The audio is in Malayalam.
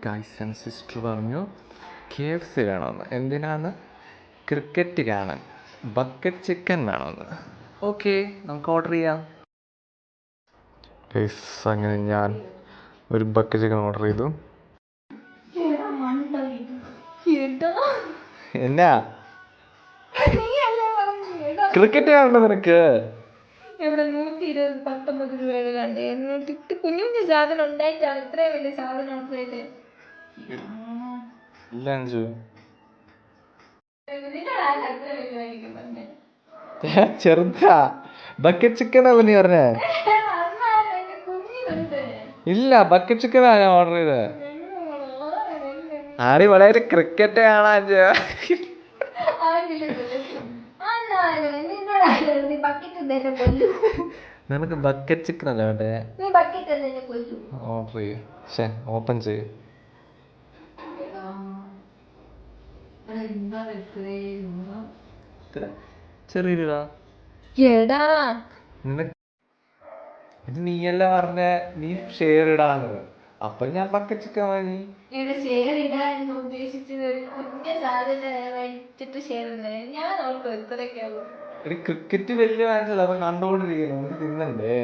ഗൈസ് ആൻഡ് സിസ്റ്റർ പറഞ്ഞു KFC വേണമെന്ന്. എന്തിനാന്ന്? ക്രിക്കറ്റ് കാണാൻ. ബക്കറ്റ് ചിക്കൻ വേണമെന്ന്. ഓക്കെ, നമുക്ക് ഓർഡർ ചെയ്യാം. ഗൈസ്, അങ്ങനെ ഞാൻ ഒരു ബക്കറ്റ് ചിക്കൻ ഓർഡർ ചെയ്തു. എന്നാ ക്രിക്കറ്റ് കാണണ്ട നിനക്ക്? ഇവിടെ 120 രൂപയുടെ കണ്ട് കുഞ്ഞു കുഞ്ഞു സാധനം ഉണ്ടായിട്ടാണ് ഇത്രയും വലിയ സാധനം ഓർഡർ ചെയ്ത്. ഇല്ല അഞ്ചു, ചെറുതാ. ബക്കറ്റ് ചിക്കൻ അല്ല നീ പറഞ്ഞേ? ഇല്ല, ബക്കറ്റ് ചിക്കനാ ഞാൻ ഓർഡർ ചെയ്തത്. ആടി വളരെ ക്രിക്കറ്റ് കാണാൻ. നിനക്ക് ബക്കറ്റ് ചിക്കൻ അല്ല വേണ്ടേ? ഓർഡർ ചെയ്യ്. ഓപ്പൺ ചെയ്യ്. ചെറിയ ഇത് നീയല്ല പറഞ്ഞ നീ ഷെയർ ഇടാന്ന്. അപ്പൊ ഞാൻ ബക്കറ്റ് ചിക്കൻ വാങ്ങി. ക്രിക്കറ്റ് വലിയ മാച്ചല്ല, അപ്പൊ കണ്ടോണ്ടിരിക്കുന്നു, നമുക്ക് തിന്നണ്ടേ.